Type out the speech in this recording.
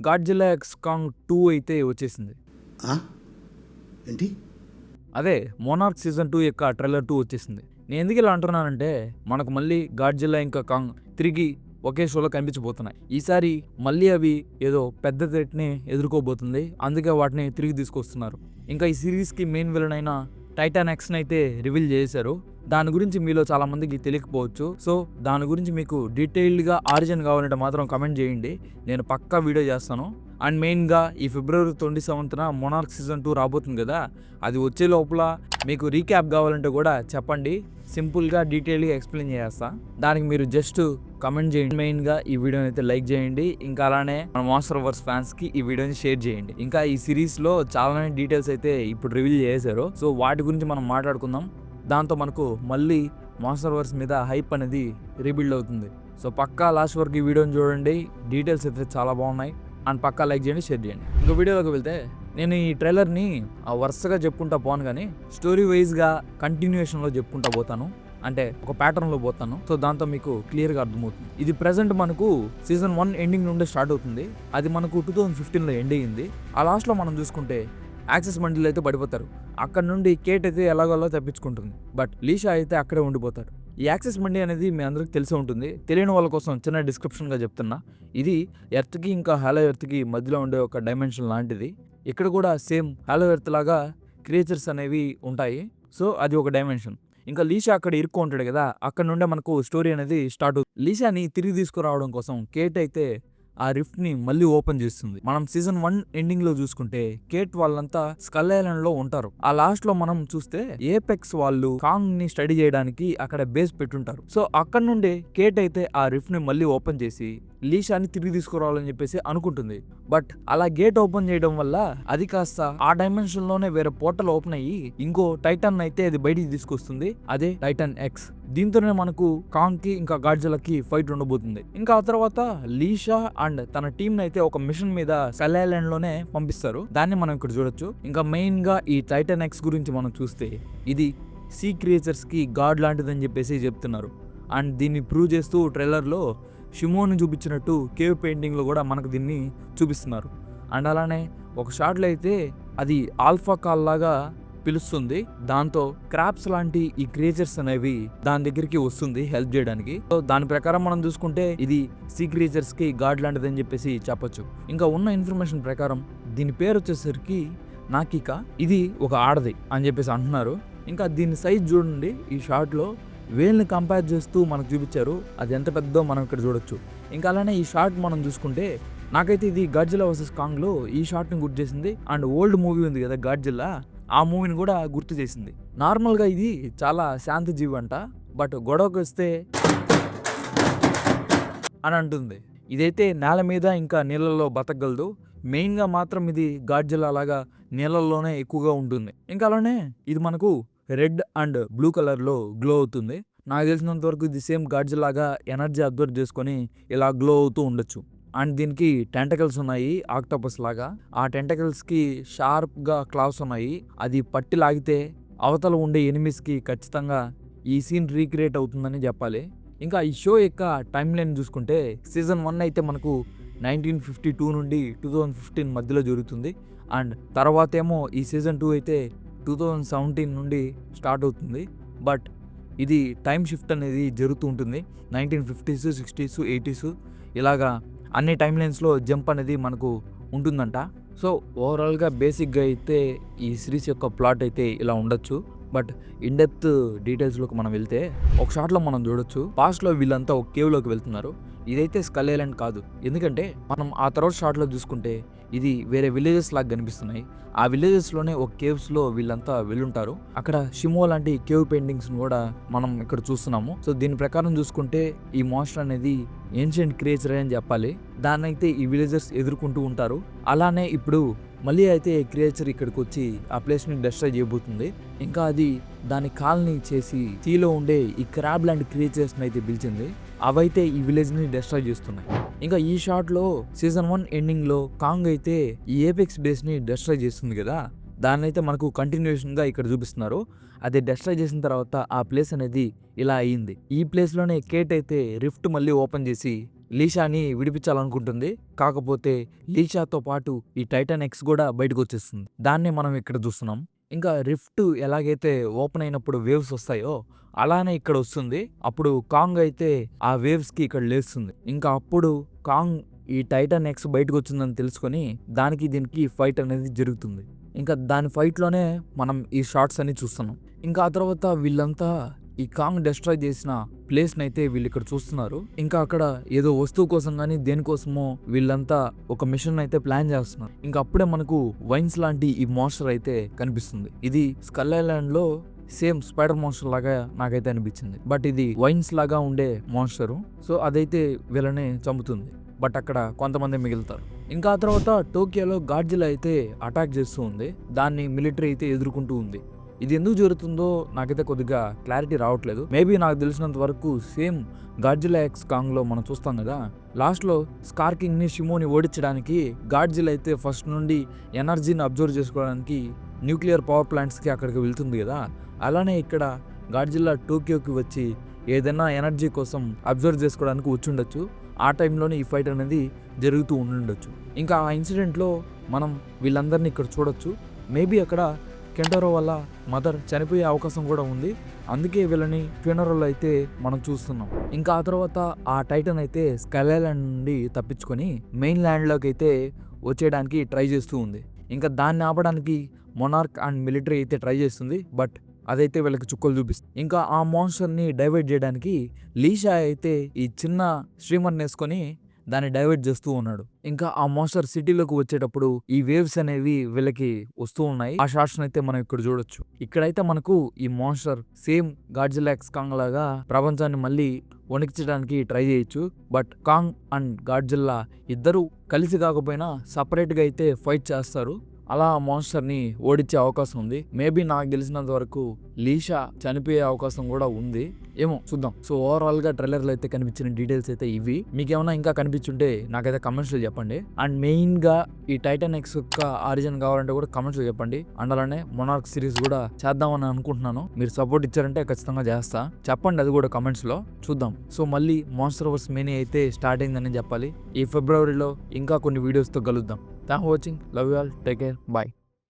Godzilla X Kong 2 అయితే వచ్చేసింది. ఏంటి? అదే మోనార్క్ సీజన్ 2 యొక్క ట్రైలర్ 2 వచ్చేసింది. నేను ఎందుకు ఇలా అంటున్నానంటే మనకు మళ్ళీ గాడ్జిల్లా ఇంకా కాంగ్ తిరిగి ఒకే షోలో కనిపించబోతున్నాయి. ఈసారి మళ్ళీ అవి ఏదో పెద్ద థ్రెట్ని ఎదుర్కోబోతుంది. అందుకే వాటిని తిరిగి తీసుకొస్తున్నారు. ఇంకా ఈ సిరీస్కి మెయిన్ విలన్ అయిన టైటాన్ ఎక్స్ని అయితే రివీల్ చేశారు. దాని గురించి మీలో చాలా మందికి తెలియకపోవచ్చు. సో దాని గురించి మీకు డీటెయిల్డ్గా ఆరిజిన్ కావాలంటే మాత్రం కమెంట్ చేయండి, నేను పక్కా వీడియో చేస్తాను. అండ్ మెయిన్గా ఈ ఫిబ్రవరి 27న మోనార్క్ సీజన్ 2 రాబోతుంది కదా, అది వచ్చే లోపల మీకు రీక్యాప్ కావాలంటే కూడా చెప్పండి, సింపుల్గా డీటెయిల్గా ఎక్స్ప్లెయిన్ చేస్తా. దానికి మీరు జస్ట్ కమెంట్ చేయండి. మెయిన్గా ఈ వీడియోని అయితే లైక్ చేయండి, ఇంకా అలానే మన మాస్టర్ వర్స్ ఫ్యాన్స్కి ఈ వీడియోని షేర్ చేయండి. ఇంకా ఈ సిరీస్లో చాలానే డీటెయిల్స్ అయితే ఇప్పుడు రివీల్ చేశారు. సో వాటి గురించి మనం మాట్లాడుకుందాం. దాంతో మనకు మళ్ళీ మాస్టర్ వర్స్ మీద హైప్ అనేది రీబిల్డ్ అవుతుంది. సో పక్కా లాస్ట్ వరకు ఈ వీడియోని చూడండి, డీటెయిల్స్ అయితే చాలా బాగున్నాయి. అండ్ పక్కా లైక్ చేయండి, షేర్ చేయండి. ఇంకో వీడియోలోకి వెళ్తే నేను ఈ ట్రైలర్ని వరుసగా చెప్పుకుంటా పోను, కానీ స్టోరీ వైజ్గా కంటిన్యూషన్లో చెప్పుకుంటా పోతాను, అంటే ఒక ప్యాటర్న్లో పోతాను. సో దాంతో మీకు క్లియర్గా అర్థమవుతుంది. ఇది ప్రెసెంట్ మనకు సీజన్ 1 ఎండింగ్ నుండి స్టార్ట్ అవుతుంది. అది మనకు 2015లో ఎండ్ అయ్యింది. ఆ లాస్ట్లో మనం చూసుకుంటే యాక్సెస్ బండిల్ అయితే పడిపోతారు. అక్కడ నుండి కేట్ అయితే ఎలాగోలా తప్పించుకుంటుంది, బట్ లీషా అయితే అక్కడే ఉండిపోతారు. ఈ యాక్సెస్ మండి అనేది మీ అందరికి తెలిసే ఉంటుంది. తెలియని వాళ్ళ కోసం చిన్న డిస్క్రిప్షన్గా చెప్తున్నా. ఇది ఎర్త్కి ఇంకా హాలో ఎర్త్కి మధ్యలో ఉండే ఒక డైమెన్షన్ లాంటిది. ఇక్కడ కూడా సేమ్ హాలో ఎర్త్ లాగా క్రియేచర్స్ అనేవి ఉంటాయి. సో అది ఒక డైమెన్షన్. ఇంకా లీషా అక్కడ ఇరుక్కు ఉంటాడు కదా, అక్కడ నుండే మనకు స్టోరీ అనేది స్టార్ట్ అవుతుంది. లీషాని తిరిగి తీసుకురావడం కోసం కేట్ అయితే ఆ రిఫ్ట్ని మళ్ళీ ఓపెన్ చేస్తుంది. మనం సీజన్ 1 ఎండింగ్లో చూసుకుంటే కేట్ వాళ్ళంతా స్కల్ ఐలాండ్లో ఉంటారు. ఆ లాస్ట్లో మనం చూస్తే ఏపెక్స్ వాళ్ళు కాంగ్ ని స్టడీ చేయడానికి అక్కడ బేస్ పెట్టుంటారు. సో అక్కడ నుండే కేట్ అయితే ఆ రిఫ్ట్ని మళ్ళీ ఓపెన్ చేసి లీషాని తిరిగి తీసుకురావాలని చెప్పేసి అనుకుంటుంది. బట్ అలా గేట్ ఓపెన్ చేయడం వల్ల అది కాస్త ఆ డైమెన్షన్ లోనే వేరే పోర్టల్ ఓపెన్ అయ్యి ఇంకో టైటాన్ అయితే అది బయటికి తీసుకొస్తుంది, అదే టైటాన్ ఎక్స్. దీంతోనే మనకు కాంగ్ కి ఇంకా గాడ్జిల్లాకి ఫైట్ ఉండబోతుంది. ఇంకా ఆ తర్వాత లీషా అండ్ తన టీం అయితే ఒక మిషన్ మీద స్కల్ ఐలాండ్ లోనే పంపిస్తారు. దాన్ని మనం ఇక్కడ చూడొచ్చు. ఇంకా మెయిన్ గా ఈ టైటాన్ ఎక్స్ గురించి మనం చూస్తే ఇది సీ క్రియేచర్స్ కి గాడ్ లాంటిదని చెప్పేసి చెప్తున్నారు. అండ్ దీన్ని ప్రూవ్ చేస్తూ ట్రైలర్లో షిమోని చూపించినట్టు కేవ్ పెయింటింగ్లో కూడా మనకు దీన్ని చూపిస్తున్నారు. అండ్ అలానే ఒక షాట్లో అయితే అది ఆల్ఫా కాల్ లాగా పిలుస్తుంది. దాంతో క్రాప్స్ లాంటి ఈ క్రియేచర్స్ అనేవి దాని దగ్గరికి వస్తుంది హెల్ప్ చేయడానికి. సో దాని ప్రకారం మనం చూసుకుంటే ఇది సీ క్రియేచర్స్ కి గాడ్ లాంటిది అని చెప్పేసి చెప్పొచ్చు. ఇంకా ఉన్న ఇన్ఫర్మేషన్ ప్రకారం దీని పేరు వచ్చేసరికి నాకికా, ఇది ఒక ఆడది అని చెప్పేసి అంటున్నారు. ఇంకా దీని సైజ్ చూడండి, ఈ షాట్లో వేల్ని కంపేర్ చేస్తూ మనకు చూపించారు. అది ఎంత పెద్దో మనం ఇక్కడ చూడొచ్చు. ఇంకా అలానే ఈ షాట్ మనం చూసుకుంటే నాకైతే ఇది గాడ్జిల్లా వర్సెస్ కాంగ్లో ఈ షాట్ని గుర్తు చేసింది. అండ్ ఓల్డ్ మూవీ ఉంది కదా గాడ్జిల్లా, ఆ మూవీని కూడా గుర్తు చేసింది. నార్మల్గా ఇది చాలా శాంతి జీవి అంట, బట్ గొడవకి వస్తే అని అంటుంది. ఇదైతే నేల మీద ఇంకా నీళ్ళల్లో బతకగలదు. మెయిన్గా మాత్రం ఇది గాడ్జిల్లా లాగా నీళ్ళల్లోనే ఎక్కువగా ఉంటుంది. ఇంకా అలానే ఇది మనకు రెడ్ అండ్ బ్లూ కలర్లో గ్లో అవుతుంది. నాకు తెలిసినంత వరకు ఇది సేమ్ గాడ్జిల్లాగా ఎనర్జీ అబ్జర్వ్ చేసుకొని ఇలా గ్లో అవుతూ ఉండొచ్చు. అండ్ దీనికి టెంటకల్స్ ఉన్నాయి ఆక్టోపస్ లాగా. ఆ టెంటకల్స్కి షార్ప్గా క్లావ్స్ ఉన్నాయి. అది పట్టి లాగితే అవతల ఉండే ఎనిమీస్కి ఖచ్చితంగా ఈ సీన్ రీక్రియేట్ అవుతుందని చెప్పాలి. ఇంకా ఈ షో యొక్క టైం లైన్ చూసుకుంటే సీజన్ 1 అయితే మనకు 1952 నుండి 2015 మధ్యలో జరుగుతుంది. అండ్ తర్వాత ఏమో ఈ సీజన్ 2 అయితే 2017 నుండి స్టార్ట్ అవుతుంది. బట్ ఇది టైం షిఫ్ట్ అనేది జరుగుతూ ఉంటుంది. 1950s, 60s, 80s ఇలాగా అన్ని టైం లైన్స్లో జంప్ అనేది మనకు ఉంటుందంట. సో ఓవరాల్గా బేసిక్గా అయితే ఈ సిరీస్ యొక్క ప్లాట్ అయితే ఇలా ఉండొచ్చు. బట్ ఇన్డెప్త్ డీటెయిల్స్లోకి మనం వెళ్తే ఒక షాట్లో మనం చూడొచ్చు, పాస్ట్లో వీళ్ళంతా ఒక కేవ్లోకి వెళ్తున్నారు. ఇదైతే స్కల్ ఐలాండ్ కాదు, ఎందుకంటే మనం ఆ తర్వాత షాట్లో చూసుకుంటే ఇది వేరే విలేజెస్ లాగా కనిపిస్తున్నాయి. ఆ విలేజెస్లోనే ఒక కేవ్స్లో వీళ్ళంతా వెళ్ళుంటారు. అక్కడ షిమో లాంటి కేవ్ పెయింటింగ్స్ని కూడా మనం ఇక్కడ చూస్తున్నాము. సో దీని ప్రకారం చూసుకుంటే ఈ మాన్స్టర్ అనేది ఏన్షియంట్ క్రియేచర్ అని చెప్పాలి. దాన్ని అయితే ఈ విలేజర్స్ ఎదుర్కొంటూ ఉంటారు. అలానే ఇప్పుడు మళ్ళీ అయితే క్రియేచర్ ఇక్కడికి వచ్చి ఆ ప్లేస్ని డిస్ట్రాయ్ చేయబోతుంది. ఇంకా అది దాని కాల్ని చేసి సీలో ఉండే ఈ క్రాబ్ లాంటి క్రియేచర్స్ని అయితే పిలిచింది. అవైతే ఈ విలేజ్ని డిస్ట్రాయ్ చేస్తున్నాయి. ఇంకా ఈ షాట్లో సీజన్ 1 ఎండింగ్లో కాంగ్ అయితే ఈ ఏపెక్స్ బేస్ని డిస్ట్రాయ్ చేస్తుంది కదా, దాన్ని అయితే మనకు కంటిన్యూషన్గా ఇక్కడ చూపిస్తున్నారు. అది డిస్ట్రాయ్ చేసిన తర్వాత ఆ ప్లేస్ అనేది ఇలా అయ్యింది. ఈ ప్లేస్లోనే కేట్ అయితే రిఫ్ట్ మళ్ళీ ఓపెన్ చేసి లీషాని విడిపించాలనుకుంటుంది. కాకపోతే లీషాతో పాటు ఈ టైటాన్ ఎక్స్ కూడా బయటకు వచ్చేస్తుంది. దాన్ని మనం ఇక్కడ చూస్తున్నాం. ఇంకా రిఫ్ట్ ఎలాగైతే ఓపెన్ అయినప్పుడు వేవ్స్ వస్తాయో అలానే ఇక్కడ వస్తుంది. అప్పుడు కాంగ్ అయితే ఆ వేవ్స్కి ఇక్కడ లేస్తుంది. ఇంకా అప్పుడు కాంగ్ ఈ టైటాన్ ఎక్స్ బయటకు వచ్చిందని తెలుసుకొని దీనికి ఫైట్ అనేది జరుగుతుంది. ఇంకా దాని ఫైట్లోనే మనం ఈ షార్ట్స్ అన్ని చూస్తున్నాం. ఇంకా ఆ తర్వాత వీళ్ళంతా ఈ కాంగ్ డిస్ట్రాయ్ చేసిన ప్లేస్ని అయితే వీళ్ళు ఇక్కడ చూస్తున్నారు. ఇంకా అక్కడ ఏదో వస్తువు కోసం కానీ దేనికోసమో వీళ్ళంతా ఒక మిషన్ అయితే ప్లాన్ చేస్తున్నారు. ఇంకా అప్పుడే మనకు వైన్స్ లాంటి ఈ మాన్స్టర్ అయితే కనిపిస్తుంది. ఇది స్కల్ ఐలాండ్ లో సేమ్ స్పైడర్ మాన్స్టర్ లాగా నాకైతే అనిపించింది. బట్ ఇది వైన్స్ లాగా ఉండే మాన్స్టరు. సో అదైతే వీళ్ళని చంపుతుంది. బట్ అక్కడ కొంతమంది మిగులుతారు. ఇంకా ఆ తర్వాత టోక్యోలో గాడ్జిలా అయితే అటాక్ చేస్తూ ఉంది. దాన్ని మిలిటరీ అయితే ఎదుర్కొంటూ ఉంది. ఇది ఎందుకు జరుగుతుందో నాకైతే కొద్దిగా క్లారిటీ రావట్లేదు. మేబీ నాకు తెలిసినంత వరకు సేమ్ గాడ్జిలా ఎక్స్ కాంగ్ లో మనం చూస్తాం కదా, లాస్ట్ లో స్కార్ కింగ్ ని షిమోని ఓడించడానికి గాడ్జిలా అయితే ఫస్ట్ నుండి ఎనర్జీని అబ్జర్వ్ చేసుకోవడానికి న్యూక్లియర్ పవర్ ప్లాంట్స్ కి అక్కడికి వెళ్తుంది కదా, అలానే ఇక్కడ గాడ్జిలా టోక్యోకి వచ్చి ఏదైనా ఎనర్జీ కోసం అబ్జర్వ్ చేసుకోవడానికి వచ్చి ఉండొచ్చు. ఆ టైంలోనే ఈ ఫైట్ అనేది జరుగుతూ ఉండుండొచ్చు. ఇంకా ఆ ఇన్సిడెంట్లో మనం వీళ్ళందరినీ ఇక్కడ చూడొచ్చు. మేబీ అక్కడ కెంటారో వల్ల మదర్ చనిపోయే అవకాశం కూడా ఉంది. అందుకే వీళ్ళని ఫ్యూనరల్ అయితే మనం చూస్తున్నాం. ఇంకా ఆ తర్వాత ఆ టైటన్ అయితే స్కై ఐలాండ్ నుండి తప్పించుకొని మెయిన్ ల్యాండ్లోకి అయితే వచ్చేయడానికి ట్రై చేస్తూ ఉంది. ఇంకా దాన్ని ఆపడానికి మొనార్క్ అండ్ మిలిటరీ అయితే ట్రై చేస్తుంది. బట్ అదైతే వీళ్ళకి చుక్కలు చూపిస్తుంది. ఇంకా ఆ మాన్స్టర్ని డైవర్ట్ చేయడానికి లీషా అయితే ఈ చిన్న స్ట్రీమర్ని వేసుకొని దాన్ని డైవర్ట్ చేస్తూ ఉన్నాడు. ఇంకా ఆ మాన్స్టర్ సిటీలోకి వచ్చేటప్పుడు ఈ వేవ్స్ అనేవి వీళ్ళకి వస్తూ ఉన్నాయి. ఆ షాట్స్ అయితే మనం ఇక్కడ చూడొచ్చు. ఇక్కడైతే మనకు ఈ monster same Godzilla X Kong లాగా ప్రపంచాన్ని మళ్ళీ వణికించడానికి ట్రై చేయొచ్చు. బట్ కాంగ్ అండ్ గాడ్జిల్లా ఇద్దరు కలిసి కాకపోయినా సపరేట్గా అయితే ఫైట్ చేస్తారు. అలా ఆ మాన్స్టర్ని ఓడించే అవకాశం ఉంది. మేబీ నాకు తెలిసినంత వరకు లీషా చనిపోయే అవకాశం కూడా ఉంది. ఏమో చూద్దాం. సో ఓవరాల్ గా ట్రైలర్లో అయితే కనిపించిన డీటెయిల్స్ అయితే ఇవి. మీకు ఏమైనా ఇంకా కనిపించుంటే నాకైతే కమెంట్స్ లో చెప్పండి. అండ్ మెయిన్ గా ఈ టైటాన్ ఎక్స్ యొక్క ఆరిజిన్ కావాలంటే కూడా కమెంట్స్ లో చెప్పండి. అండ్ అలానే మొనార్క్ సిరీస్ కూడా చేద్దామని అనుకుంటున్నాను. మీరు సపోర్ట్ ఇచ్చారంటే ఖచ్చితంగా చేస్తా. చెప్పండి అది కూడా కమెంట్స్ లో చూద్దాం. సో మళ్ళీ మాన్స్టర్ వర్స్ మేనియా అయితే స్టార్ట్ అయిందని చెప్పాలి. ఈ ఫిబ్రవరిలో ఇంకా కొన్ని వీడియోస్ తో కలుద్దాం. Thanks for watching. Love you all. Take care. Bye.